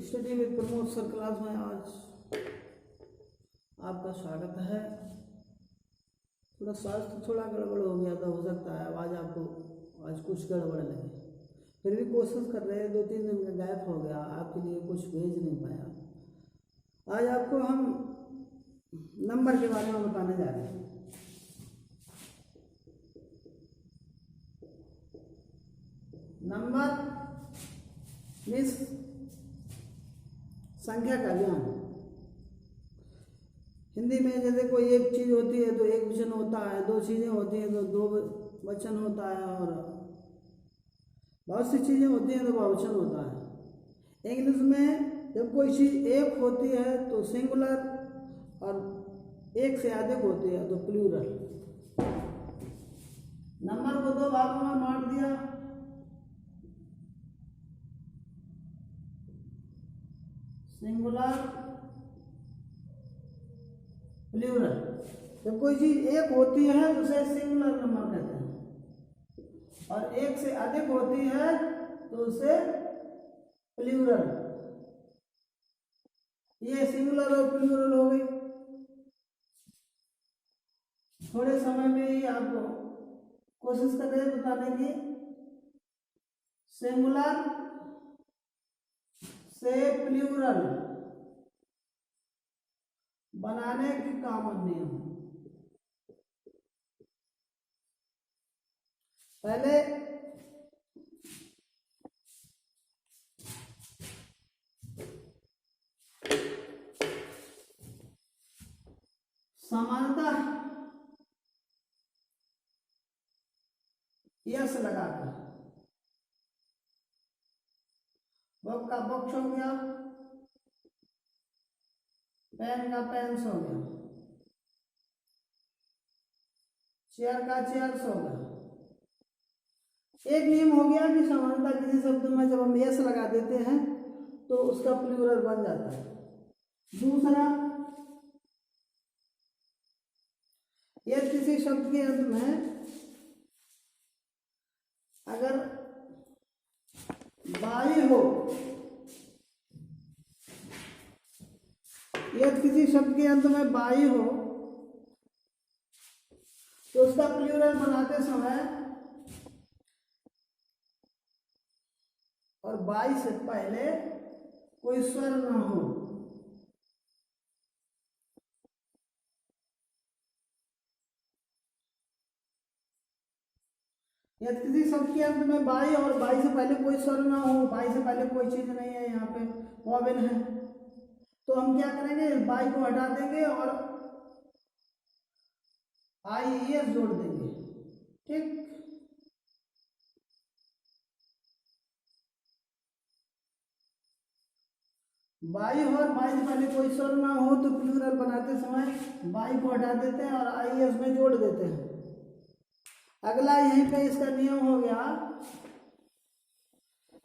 Study with Pramod sir class में आज आपका स्वागत है। थोड़ा स्वास्थ्य थोड़ा गड़बड़ हो गया था, हो सकता है आवाज़ आपको आज कुछ गड़बड़ लगे, फिर भी कोशिश कर रहे हैं। 2-3 दिन का गैप हो गया, आपके लिए कुछ भेज नहीं पाया। आज आपको हम नंबर के बारे में बताने जा रहे हैं। नंबर मीन्स संख्या का ज्ञान। हिंदी में जैसे कोई एक चीज़ होती है तो एक वचन होता है, दो चीज़ें होती हैं तो दो वचन होता है, और बहुत सी चीज़ें होती हैं तो बहुवचन होता है। इंग्लिश में जब कोई चीज़ एक होती है तो सिंगुलर, और एक से अधिक होती है तो प्लूरल। नंबर को 2 भागों में बांट दिया। Singular, plural. जब कोई चीज एक होती है तो उसे सिंगुलर नंबर कहते हैं, और एक से अधिक होती है तो उसे प्लूरल। ये सिंगुलर और प्लूरल हो गई। थोड़े समय में ही आपको कोशिश कर रहे हैं बताने की। सिंगुलर से प्लूरल बनाने की कॉमन नियम। पहले समानता यस लगाकर बॉक्स का बॉक्स हो गया, पेन का पेन्स हो गया, चेयर का चेयर्स हो गया। एक नियम हो गया कि समानता किसी शब्द में जब हम यस लगा देते हैं तो उसका प्लूरल बन जाता है। दूसरा, यदि किसी शब्द के अंत में अगर बाई हो, यदि किसी शब्द के अंत में बाई हो तो उसका प्लूरल बनाते समय और बाई से पहले कोई स्वर ना हो, यदि किसी शब्द के अंत में बाई और बाई से पहले कोई स्वर ना हो, बाई से पहले कोई चीज नहीं है, यहाँ पे वॉवेल है, तो हम क्या करेंगे, बाई को हटा देंगे और आई एस जोड़ देंगे। ठीक, बाई और बाई से पहले कोई स्वर ना हो तो प्लूरल बनाते समय बाई को हटा देते हैं और आई एस में जोड़ देते हैं। अगला यहीं पे इसका नियम हो गया,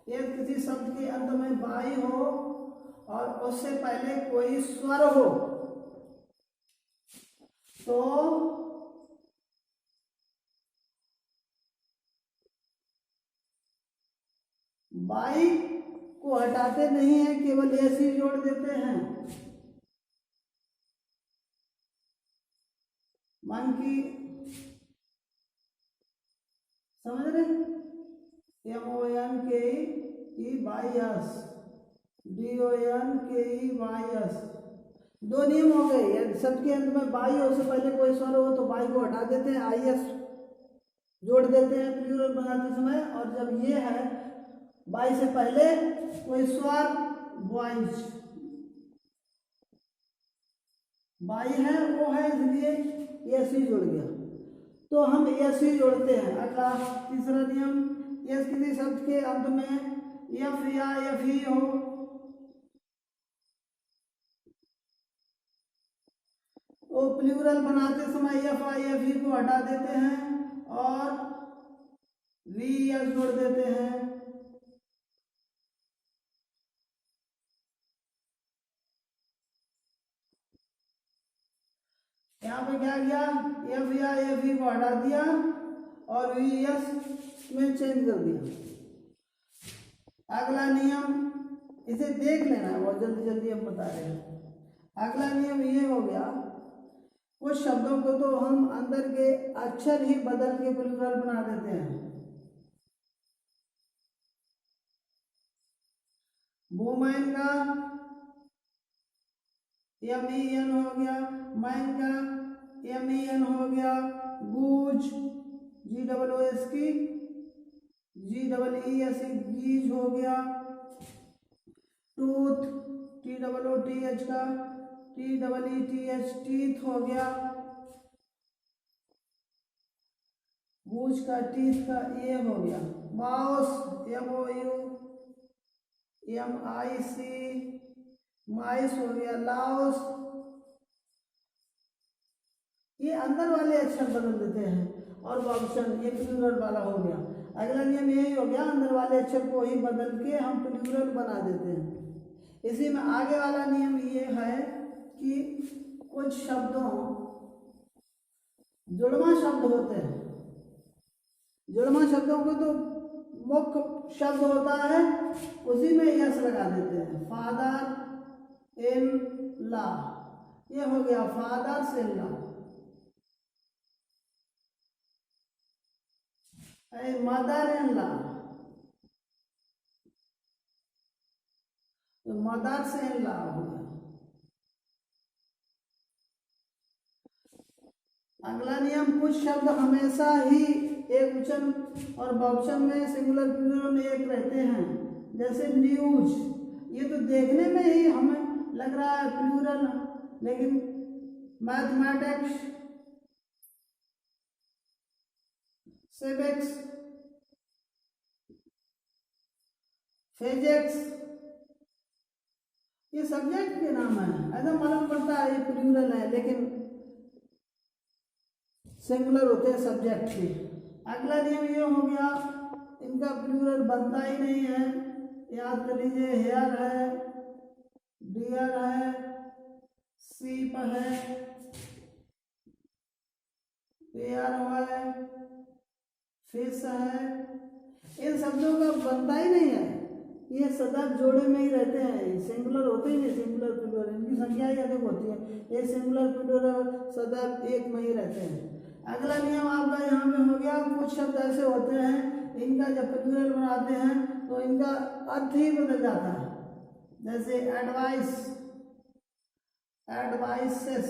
यदि किसी शब्द के अंत में बाई हो और उससे पहले कोई स्वर हो तो बाई को हटाते नहीं है, केवल ऐसे ही जोड़ देते हैं। मान की समझ रहे, MONKEYES, DONKEYS, 2 नियम हो गए। यदि शब्द के अंत में बाई हो, उससे पहले कोई स्वर हो तो बाई को हटा देते हैं, IS जोड़ देते हैं प्लूरल बनाते समय, और जब ये है बाई से पहले कोई स्वर, बॉयज, बाई है वो है इसलिए एस ही जोड़ गया, तो हम एस ही जोड़ते हैं। अगला तीसरा नियम, यदि किसी शब्द के अंत में एफ या एफ ही हो तो प्लूरल बनाते समय एफ आई एफ ही को हटा देते हैं और वी एस जोड़ देते हैं। यहाँ पे क्या किया, एफ या एफ ही को हटा दिया और वी एस में चेंज कर दिया। अगला नियम, इसे देख लेना है, बहुत जल्दी जल्दी हम बता रहे हैं। अगला नियम ये हो गया, कुछ शब्दों को तो हम अंदर के अक्षर ही बदल के प्लूरल बना देते हैं। वुमेन का MEN हो गया, मैन का MEN हो गया, गूज GOOS की GEES गीज हो गया, टूथ TOOTH का TEETH टीथ हो गया, गूज का टीथ का ये हो गया, माउस MOUMIC माइस हो गया, लाउस। ये अंदर वाले अक्षर बदल देते हैं और वॉवल ये प्लूरल वाला हो गया। अगला नियम यही हो गया, अंदर वाले अक्षर को ही बदल के हम प्लूरल बना देते हैं। इसी में आगे वाला नियम ये है कि कुछ शब्दों जुड़वा शब्द होते हैं, जुड़वा शब्दों को तो मुख्य शब्द होता है उसी में यस लगा देते हैं। फादर इन लॉ, ये हो गया fathers in law. Mother in law, तो मदर्स इन लॉ हो गया। अगला नियम, कुछ शब्द हमेशा ही एक वचन और बहुवचन में सिंगुलर प्लूरल में एक रहते हैं, जैसे न्यूज। ये तो देखने में ही हमें लग रहा है प्लूरल, लेकिन मैथमेटिक्स, सिविक्स, फिजिक्स ये सब्जेक्ट के नाम है, ऐसा मालूम पड़ता है ये प्लूरल है, लेकिन सिंगुलर होते हैं सब्जेक्ट के। अगला नियम ये हो गया, इनका प्लूरल बनता ही नहीं है, याद कर लीजिए। हेयर है, डियर है, सीप है, पेयर है, फिश है, इन शब्दों का बनता ही नहीं है, ये सदा जोड़े में ही रहते हैं, सिंगुलर होते ही नहीं। सिंगुलर प्लूरल इनकी संख्या ही अधिक होती है, ये सिंगुलर प्लूरल सदा एक में ही रहते हैं। अगला नियम आपका यहाँ पे हो गया, कुछ शब्द ऐसे होते हैं इनका जब प्लूरल बनाते हैं तो इनका अर्थ ही बदल जाता है, जैसे एडवाइस, एडवाइसेस।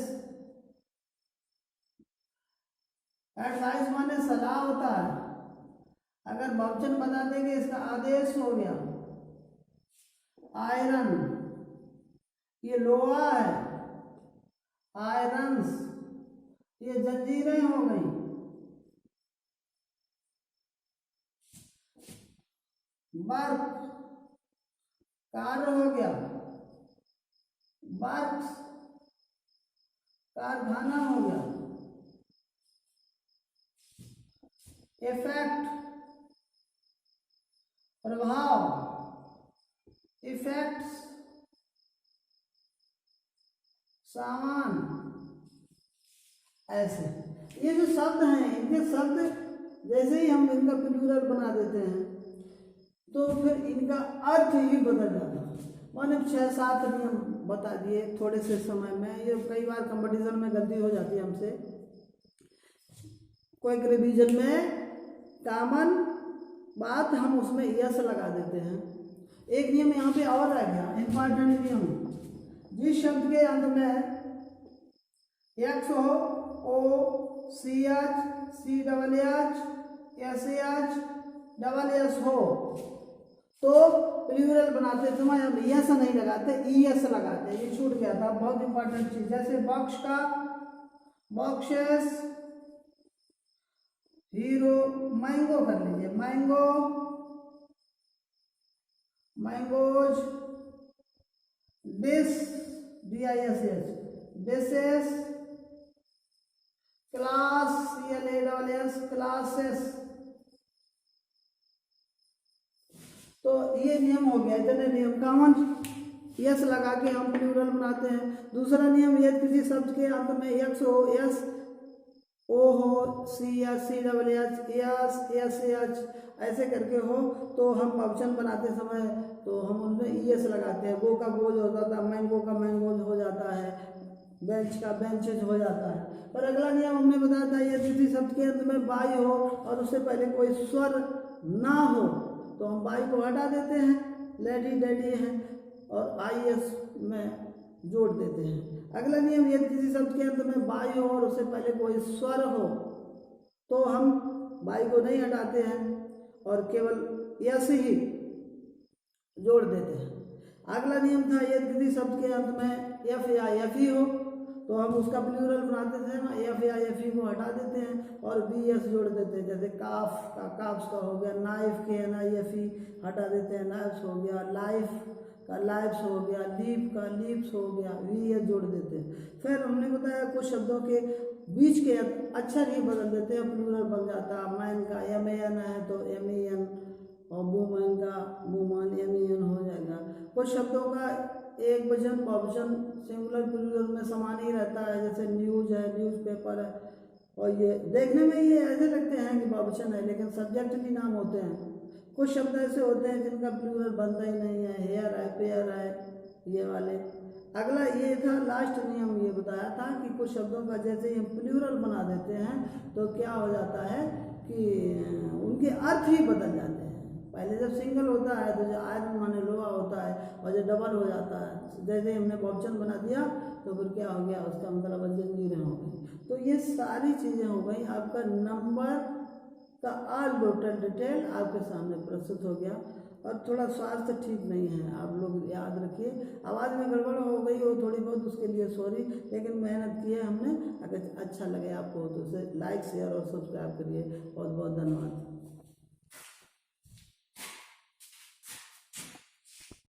एडवाइस माने सलाह होता है, अगर बहुवचन बता देंगे इसका आदेश हो गया। आयरन, ये लोहा है, आयरन्स ये जंजीरें हो गई। वर्क, कार्य हो गया, वर्क्स कारखाना हो गया। इफेक्ट, प्रभाव, इफेक्ट्स, सामान। ऐसे ये जो शब्द हैं, इनके शब्द जैसे ही हम इनका प्लूरल बना देते हैं तो फिर इनका अर्थ ही बदल जाता है। मैंने 6-7 नियम बता दिए थोड़े से समय में, ये कई बार कंपटीशन में गलती हो जाती है हमसे। कोई रिवीजन में कॉमन बात हम उसमें यस लगा देते हैं। एक नियम यहाँ पे और रह गया, इंपॉर्टेंट नियम, जिस शब्द के अंत में एक्स हो, O C H C double H S H double S हो तो प्लूरल बनाते समय हम यस नहीं लगाते, ई एस लगाते। ये छूट गया था, बहुत इंपॉर्टेंट चीज। जैसे बॉक्स का बॉक्सेस, हीरो, मैंगो कर लीजिए, mango, mangoes, dish DISH dishes, class CLASS classes. तो ये नियम हो गया, इतने नियम कॉमन यस लगा के हम प्लूरल बनाते हैं। दूसरा नियम, यदि किसी शब्द के अंत में एक्स हो, यस ओ हो, सी या C double H, S H ऐसे करके हो, तो हम बहुवचन बनाते समय तो हम उनमें ईएस लगाते हैं। गो का गोज हो जाता है, मैंगो का मैंगोज हो जाता है, बेंच का बेंचेज हो जाता है। पर अगला नियम हमने बताया था, यदि किसी शब्द के अंत में बाई हो और उससे पहले कोई स्वर ना हो तो हम बाई को हटा देते हैं, लेडी डैडी है, और आई एस में जोड़ देते हैं। अगला नियम, यदि किसी शब्द के अंत में बाई हो और उससे पहले कोई स्वर हो तो हम बाई को नहीं हटाते हैं और केवल यस ही जोड़ देते हैं। अगला नियम था, यदि किसी शब्द के अंत में एफ या एफ ही हो तो हम उसका प्लूरल बनाते थे ना, एफ या एफ ही को हटा देते हैं और बी एस जोड़ देते हैं। जैसे काफ का काफ्स का हो गया, नाइफ के एन आई एफ ही हटा देते हैं, नाइफ्स हो गया, लाइफ का लाइफ्स हो गया, लीप का लीप्स हो गया, वी एस जोड़ देते हैं। फिर हमने बताया कुछ शब्दों के बीच के अक्षर ही बदल देते हैं, प्लूरल बन जाता है। मैन का एम ए एन है तो एम ई एन, और वुमन का वुमन एम ई एन हो जाएगा। कुछ शब्दों का एक वचन बहुवचन सिंगुलर प्लूरल में समान ही रहता है, जैसे न्यूज है, न्यूज़पेपर है, और ये देखने में ये ऐसे लगते हैं कि बहुवचन है लेकिन सब्जेक्ट भी नाम होते हैं। कुछ शब्द ऐसे होते हैं जिनका प्लूरल बनता ही नहीं है, हेयर है, पेयर है, ये वाले। अगला ये था लास्ट नियम, ये बताया था कि कुछ शब्दों का जैसे ही हम प्लूरल बना देते हैं तो क्या हो जाता है कि उनके अर्थ ही बदल जाते हैं। पहले जब सिंगल होता है तो जो आयरन माने लोहा होता है, और जब डबल हो जाता है, जैसे हमने बहुवचन बना दिया तो फिर क्या हो गया, उसका मतलब जंजीरें हो गई। तो ये सारी चीज़ें हो गई, आपका नंबर का ऑल टोटल डिटेल आपके सामने प्रस्तुत हो गया। और थोड़ा स्वास्थ्य ठीक नहीं है, आप लोग याद रखिए। आवाज़ में गड़बड़ हो गई हो थोड़ी बहुत, उसके लिए सॉरी, लेकिन मेहनत की है हमने। अगर अच्छा लगे आपको तो उसे लाइक शेयर और सब्सक्राइब करिए। बहुत बहुत धन्यवाद।